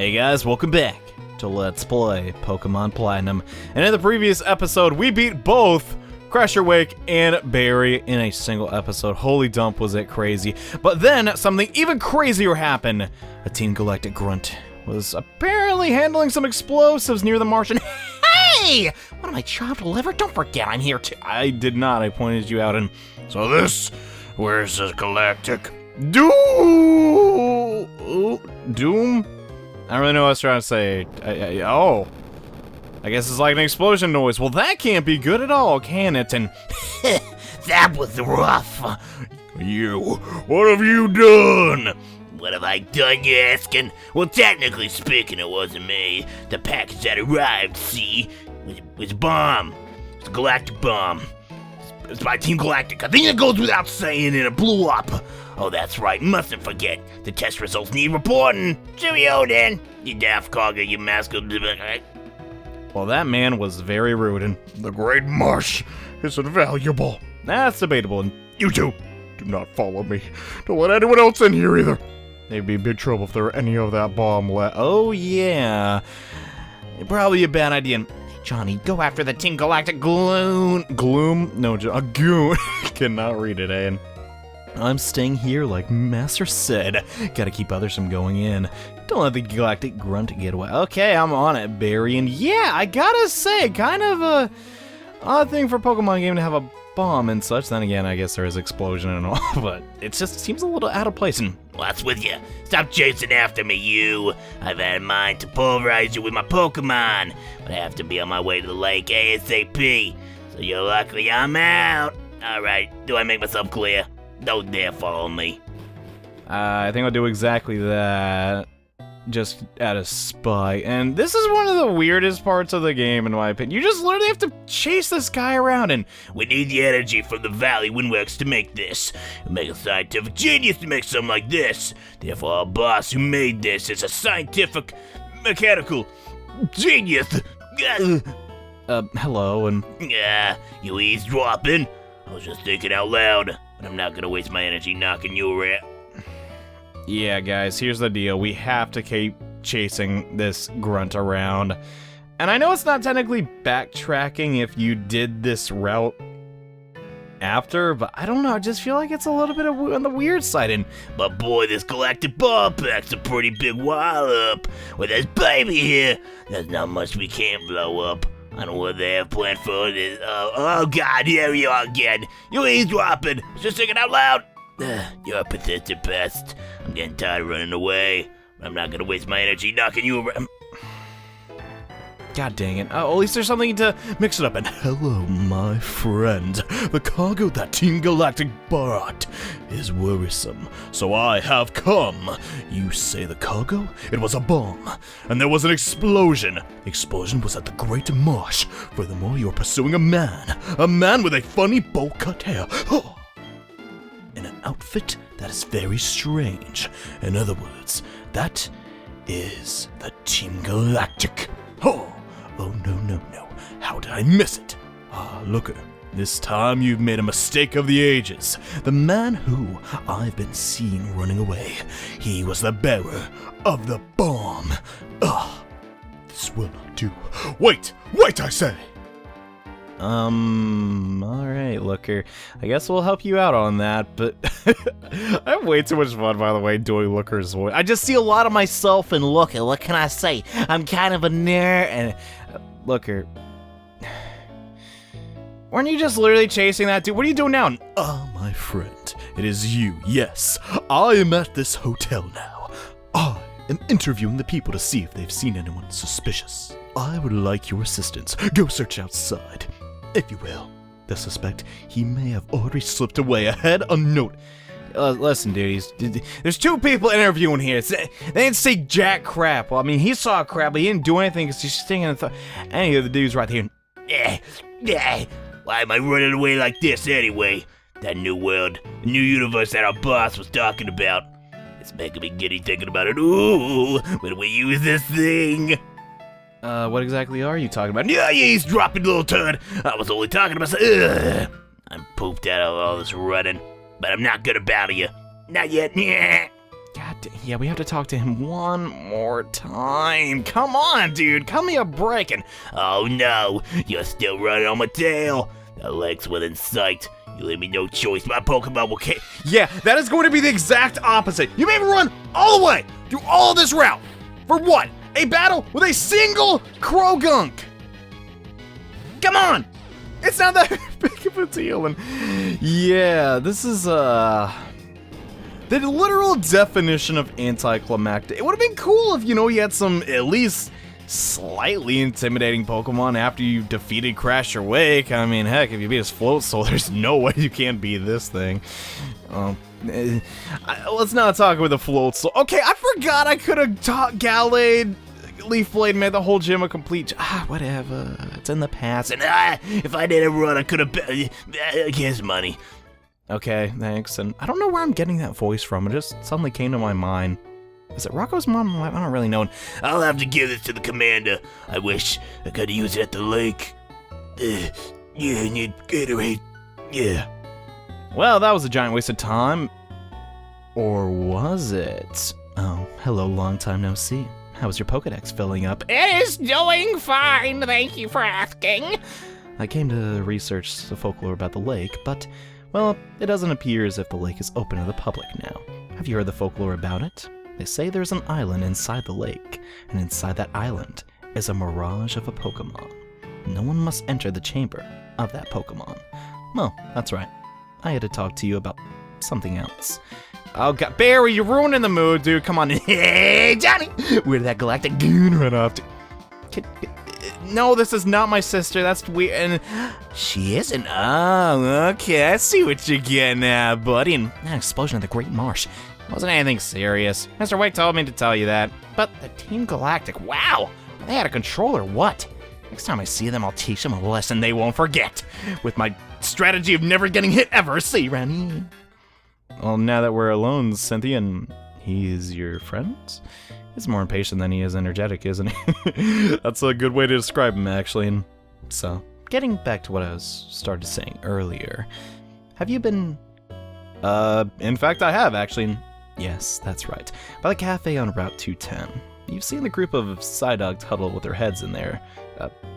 Hey guys, welcome back to Let's Play Pokemon Platinum. And in the previous episode, we beat both Crusher Wake and Barry in a single episode. Holy dump, was it crazy. But then, something even crazier happened. A Team Galactic grunt was apparently handling some explosives near the marsh. And hey! What am I, child delivered? Don't forget I'm here too. I did not, I pointed you out and... So this, where's the galactic? Doom? I don't really know what I was trying to say. Oh. I guess it's like an explosion noise. Well, that can't be good at all, can it? And that was rough. You, what have you done? What have I done, you asking? Well, technically speaking, it wasn't me. The package that arrived, see, was a bomb. It's a galactic bomb. It's by Team Galactic. I think it goes without saying, and it blew up. Oh, that's right, mustn't forget. The test results need reporting. Cheerio then, you daft cogger, you mascot. Well, that man was very rude, and the great marsh is invaluable. That's debatable, and you two, do not follow me. Don't let anyone else in here either. They'd be in big trouble if there were any of that bomb left. Oh, yeah. Probably a bad idea. And Johnny, go after the Team Galactic Gloom? No, a goon. Cannot read it, and I'm staying here like Master said. Gotta keep others from going in. Don't let the Galactic Grunt get away. Okay, I'm on it, Barry. And yeah, I gotta say, kind of a odd thing for a Pokemon game to have a bomb and such. Then again, I guess there is explosion and all, but it just seems a little out of place. And what's with you? Stop chasing after me, you. I've had in mind to pulverize you with my Pokemon, but I have to be on my way to the lake ASAP. So you're lucky I'm out. Alright, do I make myself clear? Don't dare follow me. I think I'll do exactly that. Just out of spite. And this is one of the weirdest parts of the game, in my opinion. You just literally have to chase this guy around, and we need the energy from the Valley Windworks to make this. It'll make a scientific genius to make something like this. Therefore, our boss who made this is a scientific, mechanical genius. Hello, and... you eavesdropping? I was just thinking out loud, but I'm not gonna waste my energy knocking you around. Yeah, guys, here's the deal. We have to keep chasing this grunt around. And I know it's not technically backtracking if you did this route after, but I don't know, I just feel like it's a little bit on the weird side. And but boy, this galactic ball pack's a pretty big wallop. With this baby here, there's not much we can't blow up. I don't know what they have planned for this. Oh God, here you are again. You eavesdropping. Just thinking out loud. You're a pathetic pest. I'm getting tired of running away. I'm not gonna waste my energy knocking you around. God dang it. Oh, at least there's something to mix it up. And hello, my friend. The cargo that Team Galactic brought is worrisome, so I have come. You say the cargo? It was a bomb, and there was an explosion. The explosion was at the Great Marsh. Furthermore, you're pursuing a man with a funny bowl-cut hair. In an outfit that is very strange. In other words, that is the Team Galactic. Oh, no. How did I miss it? Ah, looker, this time you've made a mistake of the ages. The man who I've been seeing running away, he was the bearer of the bomb. This will not do. Wait, I say! Alright, Looker. I guess we'll help you out on that, but I have way too much fun, by the way, doing Looker's voice. I just see a lot of myself in Looker. What can I say? I'm kind of a nerd, and... Looker... Weren't you just literally chasing that dude? What are you doing now? My friend, it is you, yes. I am at this hotel now. I am interviewing the people to see if they've seen anyone suspicious. I would like your assistance. Go search outside. If you will. The suspect, he may have already slipped away. Ahead, a note. Listen, dude, there's two people interviewing here. They didn't say jack crap. Well, I mean, he saw crap, but he didn't do anything because he's stinging and any of the dudes right here. Why am I running away like this anyway? That new world, new universe that our boss was talking about. It's making me giddy thinking about it. Ooh, when we use this thing. What exactly are you talking about? Yeah, you eavesdropping little turd. I was only talking about... I'm pooped out of all this running, but I'm not gonna battle you. Not yet. God Yeah, we have to talk to him one more time. Come on, dude. Cut me a break. And Oh no, you're still running on my tail. The lake's within sight. You leave me no choice. My Pokemon will yeah, that is going to be the exact opposite. You made me run all the way through all this route. For what? A battle with a single Krogunk. Come on. It's not that big of a deal. And yeah, this is, the literal definition of anticlimactic. It would have been cool if, you had some at least slightly intimidating Pokemon after you defeated Crash or Wake. I mean, heck, if you beat his Floatzel, there's no way you can't beat this thing. Let's not talk with the Floatzel. Okay, I forgot I could have taught Gallade, Leaf Blade, made the whole gym a complete. Whatever. It's in the past. And if I didn't run, I could have. Here's money. Okay, thanks. And I don't know where I'm getting that voice from. It just suddenly came to my mind. Is it Rocco's mom? I don't really know. I'll have to give this to the commander. I wish I could use it at the lake. Yeah, I need Gatorade. Yeah. Well, that was a giant waste of time. Or was it? Oh, hello, long time no see. How's your Pokedex filling up? It is doing fine, thank you for asking. I came to research the folklore about the lake, but, well, it doesn't appear as if the lake is open to the public now. Have you heard the folklore about it? They say there's an island inside the lake, and inside that island is a mirage of a Pokemon. No one must enter the chamber of that Pokemon. Well, that's right. I had to talk to you about something else. Oh god, Barry, you're ruining the mood, dude. Come on. Hey, Johnny! Where did that galactic goon run off to? No, this is not my sister. That's weird. And She isn't. oh, okay. I see what you're getting at, buddy. And that explosion of the Great Marsh wasn't anything serious. Mr. Wake told me to tell you that. But the Team Galactic, wow. They had a controller, what? Next time I see them, I'll teach them a lesson they won't forget. With my strategy of never getting hit ever. See you around here. Well, now that we're alone, Cynthia, and he's your friend? He's more impatient than he is energetic, isn't he? That's a good way to describe him, actually. And so, getting back to what I was started saying earlier, have you been... in fact, I have, actually. Yes, that's right. By the cafe on Route 210. You've seen the group of Psyduck huddle with their heads in their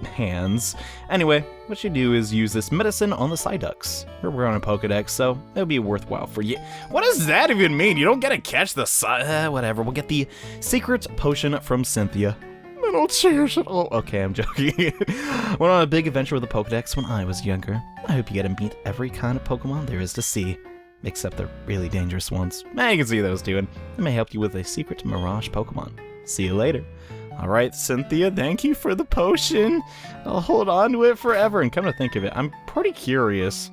hands. Anyway, what you do is use this medicine on the Psyducks. We're on a Pokedex, so it'll be worthwhile for you. What does that even mean? You don't get to catch the whatever. We'll get the secret potion from Cynthia. I don't cherish it all. Okay, I'm joking. Went on a big adventure with the Pokedex when I was younger. I hope you get to meet every kind of Pokemon there is to see. Except the really dangerous ones. You can see those too, and it may help you with a secret Mirage Pokemon. See you later. Alright, Cynthia, thank you for the potion. I'll hold on to it forever. And come to think of it, I'm pretty curious.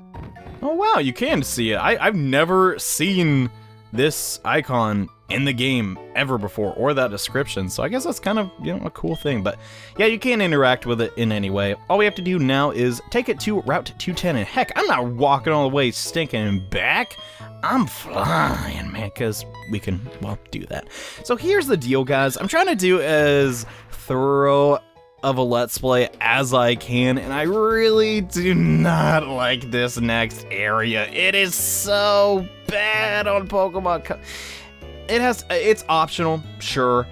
Oh wow, you can see it. I've never seen this icon in the game ever before, or that description, so I guess that's kind of, a cool thing. But yeah, you can't interact with it in any way. All we have to do now is take it to Route 210, and heck, I'm not walking all the way stinking back. I'm flying, man, because we can, do that. So here's the deal, guys. I'm trying to do as thorough of a Let's Play as I can, and I really do not like this next area. It is so bad on Pokemon. It's optional, sure,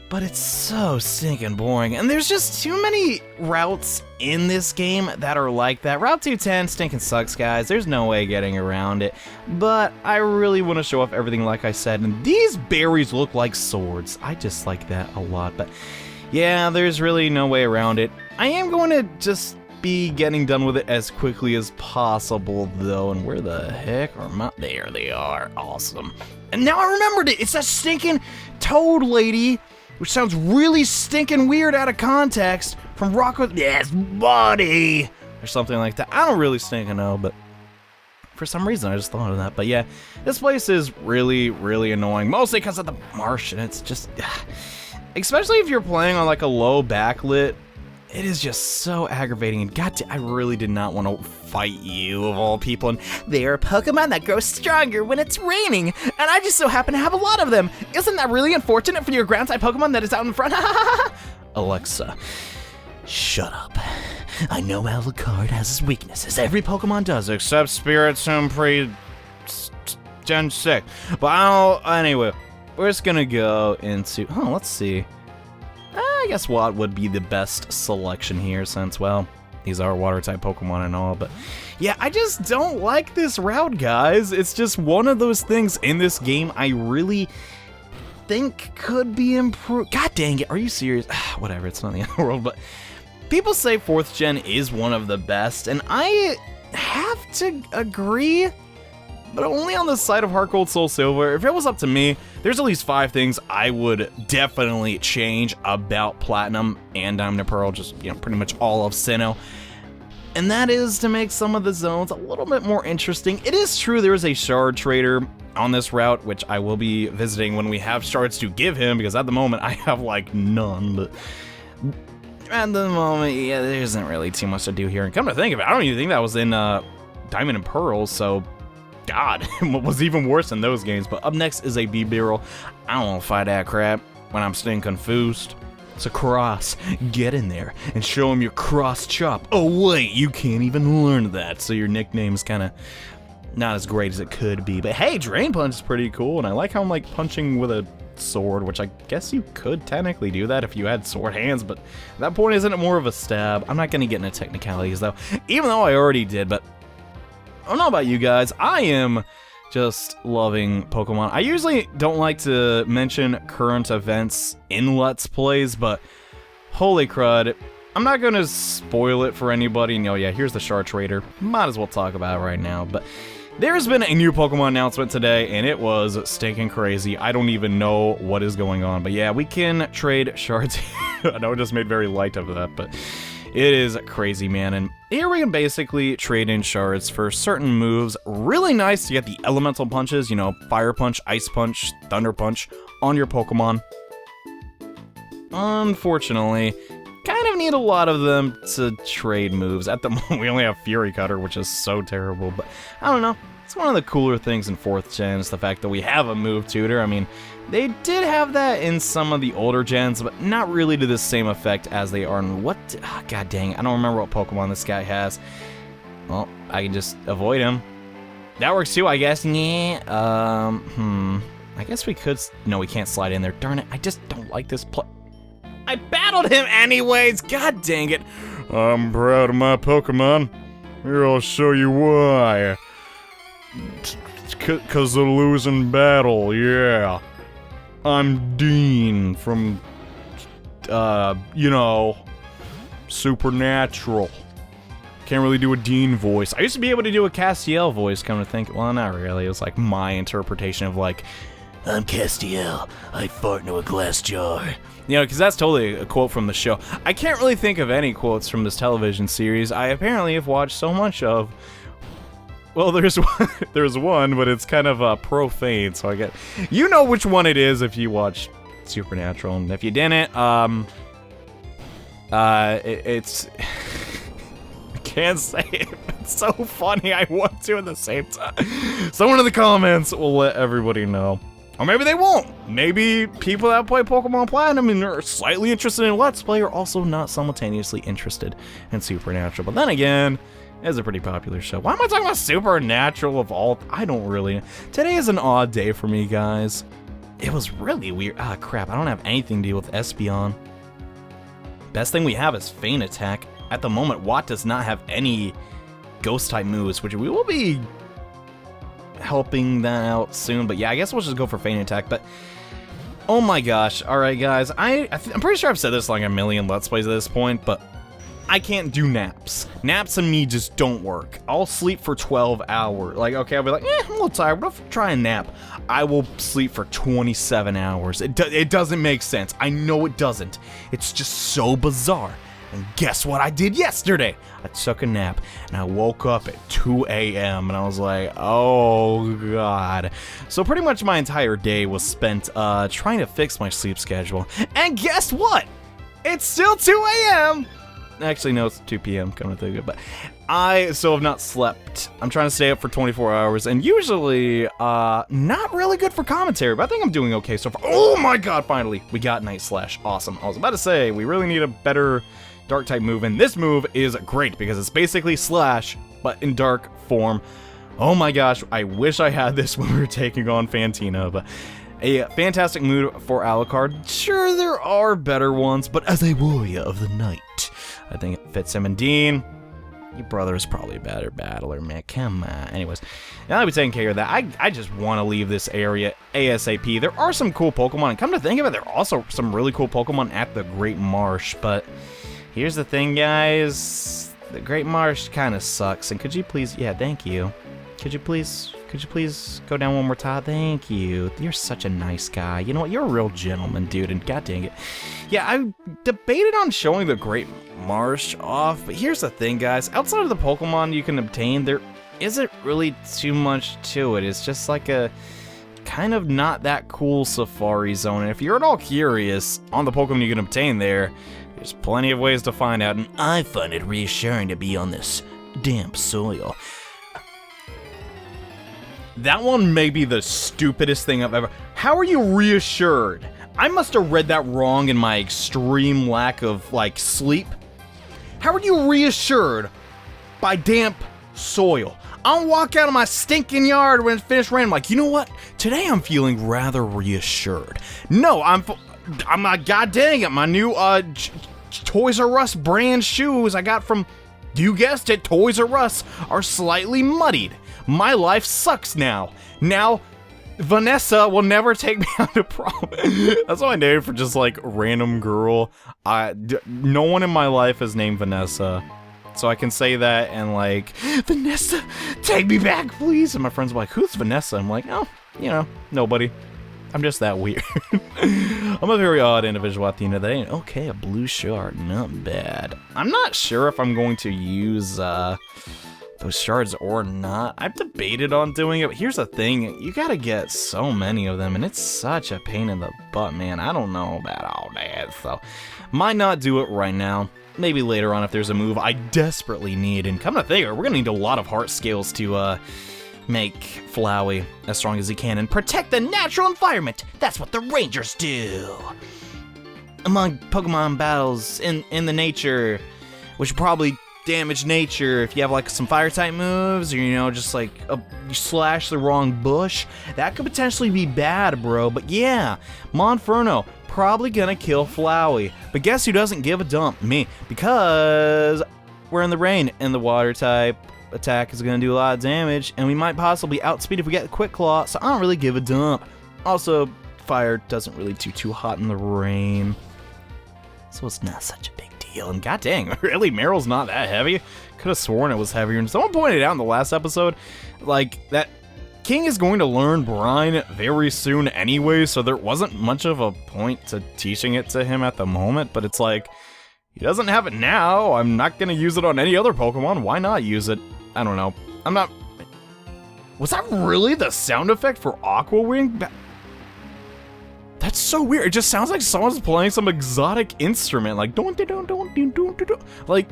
but it's so stinking boring, and there's just too many routes in this game that are like that. Route 210 stinking sucks, guys. There's no way getting around it, but I really want to show off everything like I said, and these berries look like swords. I just like that a lot, but yeah, there's really no way around it. I am going to just be getting done with it as quickly as possible, though, and where the heck are my... There they are. Awesome. And now I remembered it. It's that stinking toad lady, which sounds really stinking weird out of context, from Rocco... Yes, buddy! Or something like that. I don't really stinking know, but for some reason I just thought of that. But yeah, this place is really, really annoying, mostly because of the marsh, and it's just... Especially if you're playing on like a low backlit, it is just so aggravating. And I really did not want to fight you, of all people. And they are Pokemon that grow stronger when it's raining, and I just so happen to have a lot of them. Isn't that really unfortunate for your ground type Pokemon that is out in front? Alexa, shut up. I know Alucard has his weaknesses. Every Pokemon does, except Spiritomb Gen 6. But anyway. we're just gonna go into... Oh, let's see. I guess what would be the best selection here since, well, these are water-type Pokemon and all, but... Yeah, I just don't like this route, guys. It's just one of those things in this game I really think could be improved. God dang it, are you serious? Whatever, it's not the end of the world, but... People say 4th gen is one of the best, and I have to agree, but only on the side of Heart Gold, Soul Silver. If it was up to me, there's at least 5 things I would definitely change about Platinum and Diamond and Pearl, just, you know, pretty much all of Sinnoh. And that is to make some of the zones a little bit more interesting. It is true there is a shard trader on this route, which I will be visiting when we have shards to give him, because at the moment I have like none, but at the moment, yeah, there isn't really too much to do here. And come to think of it, I don't even think that was in Diamond and Pearl, so God, what was even worse in those games. But up next is a B-Barrel. I don't want to fight that crap when I'm staying confused. It's a cross. Get in there and show him your cross chop. Oh wait, you can't even learn that, so your nickname's kind of not as great as it could be. But hey, Drain Punch is pretty cool, and I like how I'm like punching with a sword, which I guess you could technically do that if you had sword hands, but at that point, isn't it more of a stab? I'm not going to get into technicalities though, even though I already did. But I don't know about you guys, I am just loving Pokemon. I usually don't like to mention current events in Let's Plays, but holy crud, I'm not going to spoil it for anybody. And oh yeah, here's the Shard Trader. Might as well talk about it right now, but there's been a new Pokemon announcement today, and it was stinking crazy. I don't even know what is going on, but yeah, we can trade shards. I know I just made very light of that, but it is crazy, man. And here we can basically trade in shards for certain moves. Really nice to get the elemental punches, you know, Fire Punch, Ice Punch, Thunder Punch on your Pokemon. Unfortunately, kind of need a lot of them to trade moves. At the moment, we only have Fury Cutter, which is so terrible, but I don't know. It's one of the cooler things in 4th gen is the fact that we have a move tutor. I mean, they did have that in some of the older gens, but not really to the same effect as they are in what... Oh, God dang, I don't remember what Pokemon this guy has. Well, I can just avoid him. That works too, I guess. Yeah, I guess we could... No, we can't slide in there. Darn it, I just don't like this play. I battled him anyways! God dang it! I'm proud of my Pokemon. Here, I'll show you why. 'Cause of losing battle, yeah. I'm Dean from, you know, Supernatural. Can't really do a Dean voice. I used to be able to do a Castiel voice, come to think. Well, not really. It was like my interpretation of like, I'm Castiel. I fart into a glass jar. you know, because that's totally a quote from the show. I can't really think of any quotes from this television series. I apparently have watched so much of. Well, there's one, but it's kind of profane, so I get... You know which one it is if you watch Supernatural, and if you didn't, it's... I can't say it, it's so funny, I want to at the same time. Someone in the comments will let everybody know. Or maybe they won't. Maybe people that play Pokemon Platinum and are slightly interested in Let's Play are also not simultaneously interested in Supernatural. But then again... It's a pretty popular show. Why am I talking about Supernatural of all? I don't really. Today is an odd day for me, guys. It was really weird. Ah, crap. I don't have anything to do with Espeon. Best thing we have is Feint Attack. At the moment, Watt does not have any Ghost-type moves, which we will be helping that out soon. But yeah, I guess we'll just go for Feint Attack. But oh my gosh. All right, guys. I'm pretty sure I've said this like a million Let's Plays at this point, but I can't do naps. Naps and me just don't work. I'll sleep for 12 hours. Like, okay, I'll be like, I'm a little tired, but I'll try a nap. I will sleep for 27 hours. It doesn't make sense. I know it doesn't. It's just so bizarre. And guess what I did yesterday? I took a nap, and I woke up at 2 a.m., and I was like, oh, God. So pretty much my entire day was spent trying to fix my sleep schedule. And guess what? It's still 2 a.m., Actually, no, it's 2 p.m. coming to think of it, but I still have not slept. I'm trying to stay up for 24 hours, and usually, not really good for commentary, but I think I'm doing okay so far. Oh my god, finally, we got Night Slash. Awesome. I was about to say, we really need a better Dark-type move, and this move is great, because it's basically Slash, but in Dark form. Oh my gosh, I wish I had this when we were taking on Fantina, but A fantastic mood for Alucard. Sure, there are better ones, but as a warrior of the night, I think it fits him. And Dean, your brother is probably a better battler, man. Come on. Anyways, now that we've taken care of that, I just want to leave this area ASAP. There are some cool Pokemon, and come to think of it, there are also some really cool Pokemon at the Great Marsh, but here's the thing, guys. The Great Marsh kind of sucks, and could you please, yeah, thank you. Could you please go down one more time? Thank you. You're such a nice guy. You know what? You're a real gentleman, dude, and god dang it. Yeah, I debated on showing the Great Marsh off, but here's the thing, guys. Outside of the Pokemon you can obtain, there isn't really too much to it. It's just like a kind of not that cool safari zone, and if you're at all curious on the Pokemon you can obtain there, there's plenty of ways to find out, and I find it reassuring to be on this damp soil. that one may be the stupidest thing I've ever... How are you reassured? I must have read that wrong in my extreme lack of, like, sleep. How are you reassured by damp soil? I'll walk out of my stinking yard when it's finished raining. I'm like, you know what? Today I'm feeling rather reassured. No, I'm not, god dang it, my new, Toys R Us brand shoes I got from, you guessed it, Toys R Us are slightly muddied. My life sucks now. Now, Vanessa will never take me out to prom. That's my name for just, like, random girl. No one in my life is named Vanessa. So I can say that and, like, Vanessa, take me back, please. And my friends are like, who's Vanessa? I'm like, oh, you know, nobody. I'm just that weird. I'm a very odd individual at the end of the day. Okay, a blue shard, not bad. I'm not sure if I'm going to use, those shards or not. I've debated on doing it, but here's the thing, you gotta get so many of them, and it's such a pain in the butt, man. I don't know about all that, so might not do it right now. Maybe later on if there's a move I desperately need, and come to think of it, we're gonna need a lot of heart scales to, make Flowey as strong as he can and protect the natural environment. That's what the Rangers do. Among Pokemon battles in the nature, which probably damage nature if you have like some fire type moves, or you know, just like you slash the wrong bush, that could potentially be bad, bro. But yeah, Monferno probably gonna kill Flowey, but guess who doesn't give a dump? Me, because we're in the rain and the water type attack is gonna do a lot of damage, and we might possibly outspeed if we get the Quick Claw, so I don't really give a dump. Also, fire doesn't really do too hot in the rain, so it's not such a big deal. And god dang, really, Meryl's not that heavy? Could have sworn it was heavier. And someone pointed out in the last episode, like, that King is going to learn Brine very soon anyway, so there wasn't much of a point to teaching it to him at the moment, but it's like, he doesn't have it now. I'm not gonna use it on any other Pokemon. Why not use it? I don't know. I'm not... Was that really the sound effect for Aqua Wing? That's so weird. It just sounds like someone's playing some exotic instrument, like like,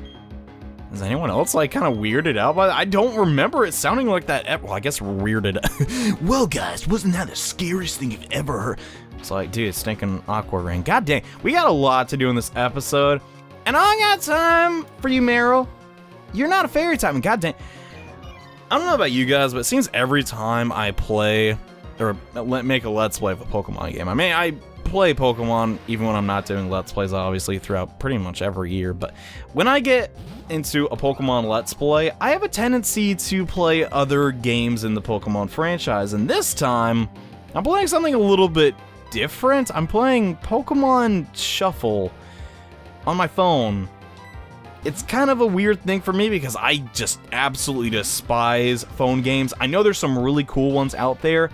is anyone else like kind of weirded out by that? I don't remember it sounding like that. Well, I guess weirded. Well, guys, wasn't that the scariest thing you've ever heard? It's like, dude, stinking Aqua Ring. God dang, we got a lot to do in this episode, and I got time for you, Meryl. You're not a fairy type, and god dang. I don't know about you guys, but it seems every time I play or make a Let's Play of a Pokemon game. I mean, I play Pokemon even when I'm not doing Let's Plays, obviously, throughout pretty much every year, but when I get into a Pokemon Let's Play, I have a tendency to play other games in the Pokemon franchise, and this time, I'm playing something a little bit different. I'm playing Pokemon Shuffle on my phone. It's kind of a weird thing for me because I just absolutely despise phone games. I know there's some really cool ones out there,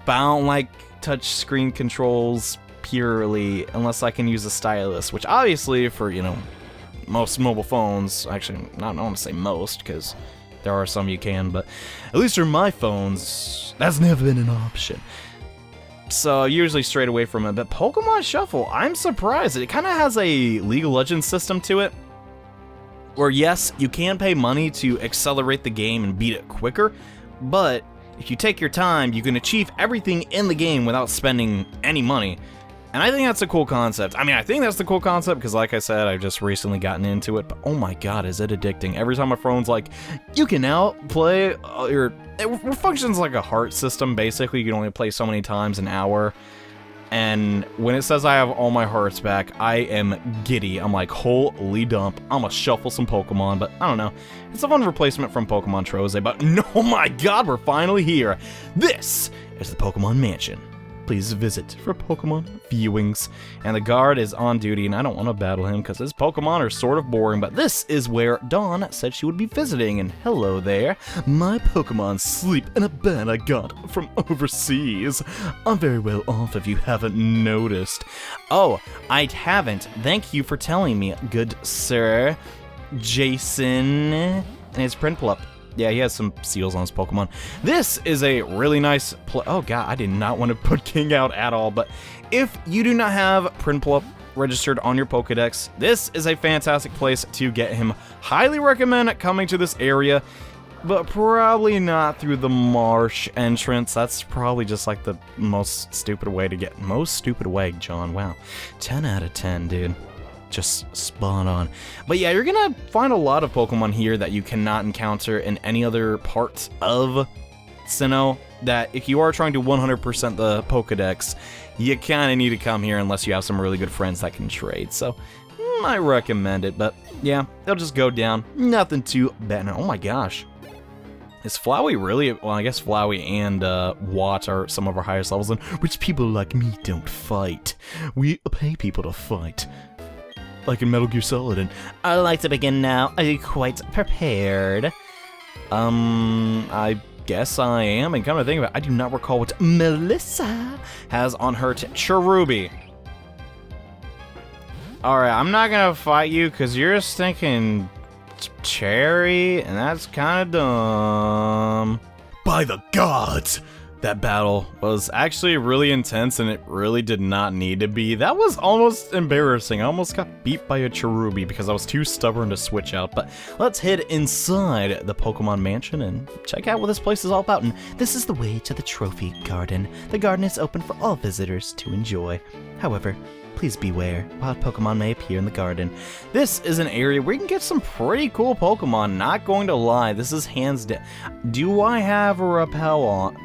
but I don't like touch screen controls purely unless I can use a stylus, which obviously for, you know, most mobile phones, actually, I don't want to say most because there are some you can, but at least for my phones, that's never been an option. So usually straight away from it, but Pokemon Shuffle, I'm surprised. It kind of has a League of Legends system to it, where yes, you can pay money to accelerate the game and beat it quicker, but if you take your time, you can achieve everything in the game without spending any money. And I think that's a cool concept. I mean, I think that's the cool concept because, like I said, I've just recently gotten into it. But oh my god, is it addicting. Every time my phone's like, you can now play it functions like a heart system, basically. You can only play so many times an hour. And when it says I have all my hearts back, I am giddy. I'm like, holy dump. I'm gonna shuffle some Pokemon, but I don't know. It's a fun replacement from Pokemon Troze, but no, oh my god, we're finally here. This is the Pokemon Mansion. Please visit for Pokemon viewings. And the guard is on duty, and I don't want to battle him because his Pokemon are sort of boring, but this is where Dawn said she would be visiting, and hello there. My Pokemon sleep in a bed I got from overseas. I'm very well off if you haven't noticed. Oh, I haven't. Thank you for telling me, good sir. Jason and his Prinplup. Yeah, he has some seals on his Pokemon. This is a really nice oh god, I did not want to put King out at all, but if you do not have Prinplup registered on your Pokedex, this is a fantastic place to get him. Highly recommend coming to this area, but probably not through the marsh entrance. That's probably just like the most stupid way to get. Most stupid way, John. Wow. 10 out of 10, dude. Just spot on. But yeah, you're gonna find a lot of Pokemon here that you cannot encounter in any other parts of Sinnoh, that if you are trying to 100% the Pokedex, you kind of need to come here unless you have some really good friends that can trade. So, I recommend it, but yeah, they'll just go down. Nothing too bad. Oh my gosh. Is Flowey really? Well, I guess Flowey and Watt are some of our highest levels, and rich people like me don't fight. We pay people to fight. Like in Metal Gear Solid, and I'd like to begin now. Are you quite prepared? I guess I am, and come to think of it, I do not recall what Melissa has on her Cherubi. Alright, I'm not gonna fight you, because you're stinking cherry, and that's kind of dumb. By the gods! That battle was actually really intense, and it really did not need to be. That was almost embarrassing. I almost got beat by a Cherubi because I was too stubborn to switch out. But let's head inside the Pokemon Mansion and check out what this place is all about. And this is the way to the Trophy Garden. The garden is open for all visitors to enjoy. However, please beware, wild Pokemon may appear in the garden. This is an area where you can get some pretty cool Pokemon, not going to lie. This is hands down. Do I have a Repel on?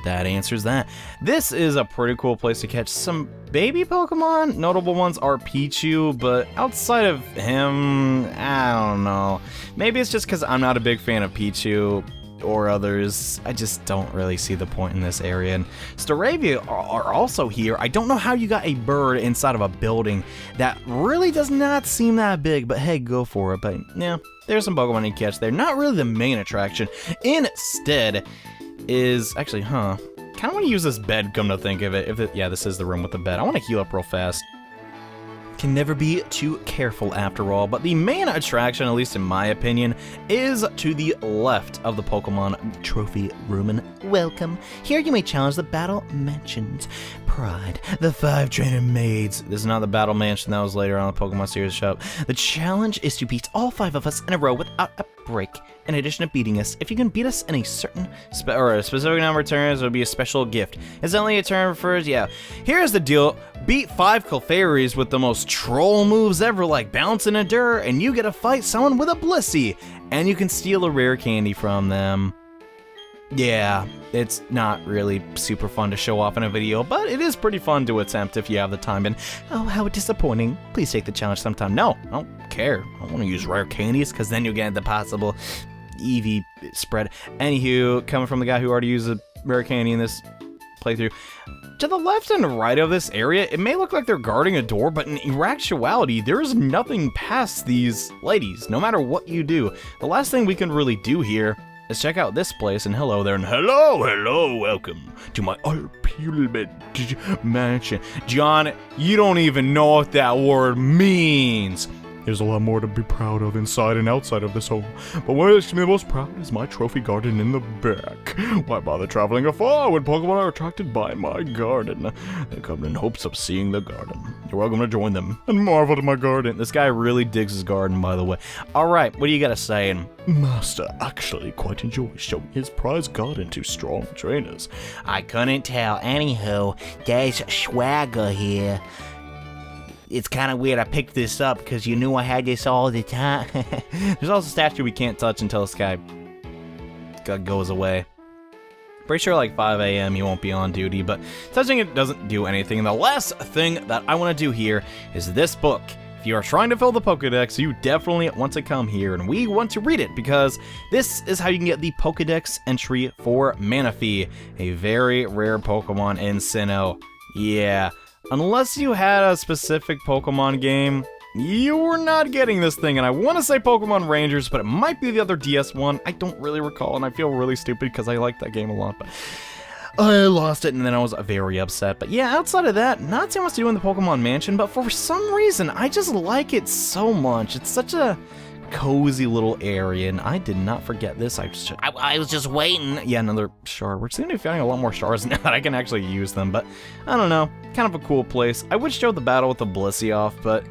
That answers that. This is a pretty cool place to catch some baby Pokemon. Notable ones are Pichu, but outside of him, I don't know. Maybe it's just because I'm not a big fan of Pichu or others. I just don't really see the point in this area. And Staravia are also here. I don't know how you got a bird inside of a building. That really does not seem that big, but hey, go for it. But yeah, there's some Pokemon you catch there. Not really the main attraction. Instead is actually, kind of want to use this bed, come to think of it. Yeah, this is the room with the bed. I want to heal up real fast. Can never be too careful after all, but the main attraction, at least in my opinion, is to the left of the Pokemon Trophy Room. And welcome. Here you may challenge the Battle Mansion's pride, the 5 trainer maids. This is not the Battle Mansion, that was later on the Pokemon Series shop. The challenge is to beat all 5 of us in a row without a break. In addition to beating us, if you can beat us in a certain a specific number of turns, it'll be a special gift. It's only a turn first, yeah. Here's the deal. Beat 5 Clefairies with the most troll moves ever, like Bounce and Endure, and you get to fight someone with a Blissey, and you can steal a rare candy from them. Yeah, it's not really super fun to show off in a video, but it is pretty fun to attempt if you have the time. And oh, how disappointing. Please take the challenge sometime. No, I don't care. I don't want to use rare candies, because then you'll get the possible EV spread. Anywho, coming from the guy who already used a rare candy in this playthrough, to the left and right of this area, it may look like they're guarding a door, but in actuality, there is nothing past these ladies, no matter what you do. The last thing we can really do here is check out this place, and hello there, and hello, welcome to my Untitled mansion. John, you don't even know what that word means. There's a lot more to be proud of inside and outside of this home, but what makes me the most proud is my trophy garden in the back. Why bother traveling afar when Pokemon are attracted by my garden? They come in hopes of seeing the garden. You're welcome to join them and marvel at my garden. This guy really digs his garden, by the way. All right, what do you got to say? Master actually quite enjoys showing his prize garden to strong trainers. I couldn't tell. Anywho, there's swagger here. It's kind of weird I picked this up because you knew I had this all the time. There's also a statue we can't touch until this guy goes away. Pretty sure like 5 a.m. he won't be on duty, but touching it doesn't do anything. And the last thing that I want to do here is this book. If you are trying to fill the Pokedex, you definitely want to come here, and we want to read it because this is how you can get the Pokedex entry for Manaphy, a very rare Pokemon in Sinnoh. Yeah. Unless you had a specific Pokemon game, you were not getting this thing, and I want to say Pokemon Rangers, but it might be the other DS one. I don't really recall, and I feel really stupid because I liked that game a lot, but I lost it, and then I was very upset. But yeah, outside of that, not too much to do in the Pokemon Mansion, but for some reason, I just like it so much. It's such a cozy little area, and I did not forget this. I was just waiting. Yeah, another shard. We're seeming to be finding a lot more shards now that I can actually use them, but I don't know. Kind of a cool place. I would show the battle with the Blissey off, but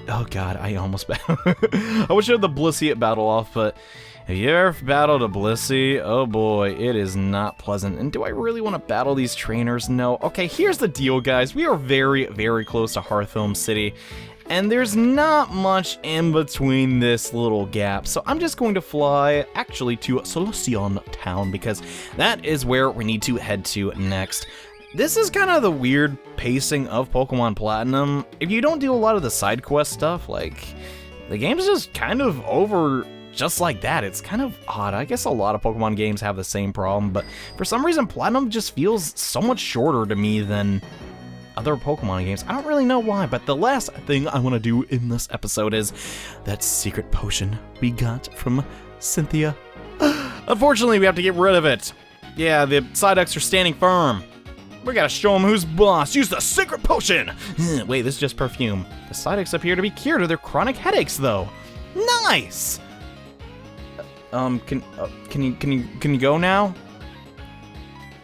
oh god, I almost I would show the Blissey battle off, but have you ever battled a Blissey? Oh boy, it is not pleasant. And do I really want to battle these trainers? No. Okay, here's the deal, guys. We are very, very close to Hearthome City, and there's not much in between this little gap, so I'm just going to fly, actually, to Solaceon Town, because that is where we need to head to next. This is kind of the weird pacing of Pokemon Platinum. If you don't do a lot of the side quest stuff, like, the game's just kind of over just like that. It's kind of odd. I guess a lot of Pokemon games have the same problem, but for some reason, Platinum just feels so much shorter to me than other Pokemon games. I don't really know why, but the last thing I want to do in this episode is that secret potion we got from Cynthia. Unfortunately, we have to get rid of it. Yeah, the Psyducks are standing firm. We gotta show them who's boss. Use the secret potion. Wait, this is just perfume. The Psyducks appear to be cured of their chronic headaches, though. Nice. Can you go now?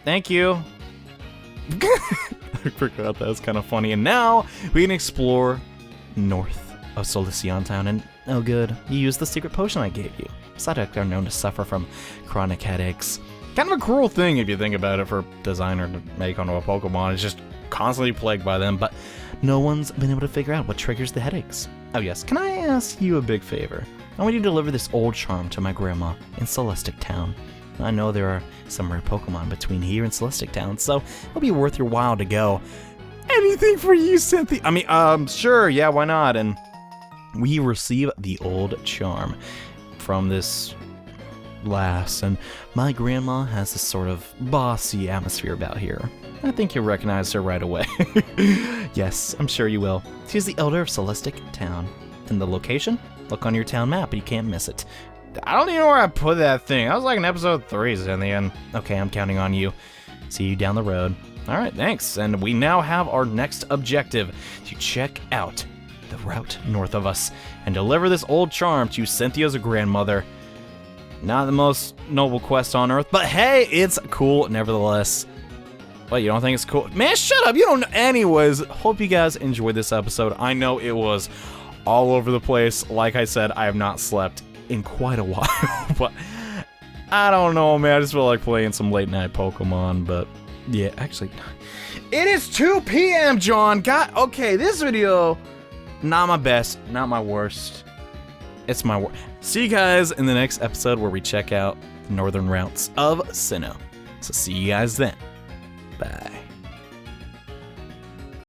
Thank you. I forgot that was kind of funny. And now we can explore north of Solaceon Town. And oh good, you used the secret potion I gave you. Psyduck are known to suffer from chronic headaches. Kind of a cruel thing if you think about it for a designer to make onto a Pokemon. It's just constantly plagued by them, but no one's been able to figure out what triggers the headaches. Oh yes, can I ask you a big favor? I want you to deliver this old charm to my grandma in Solaceon Town. I know there are some rare Pokemon between here and Solaceon Town, so it'll be worth your while to go. Anything for you, Cynthia. I mean, sure, yeah, why not? And we receive the old charm from this lass, and my grandma has this sort of bossy atmosphere about here. I think you'll recognize her right away. Yes, I'm sure you will. She's the elder of Solaceon Town. And the location? Look on your town map, you can't miss it. I don't even know where I put that thing. I was like in episode 3 in the end. Okay, I'm counting on you. See you down the road. All right, thanks. And we now have our next objective, to check out the route north of us and deliver this old charm to Cynthia's grandmother. Not the most noble quest on Earth, but hey, it's cool nevertheless. What, you don't think it's cool? Man, shut up, you don't know. Anyways, hope you guys enjoyed this episode. I know it was all over the place. Like I said, I have not slept in quite a while, but I don't know, man. I just feel like playing some late night Pokemon, but yeah, actually, it is 2 p.m., John. God, okay, this video, not my best, not my worst. It's my worst. See you guys in the next episode where we check out the northern routes of Sinnoh. So see you guys then. Bye.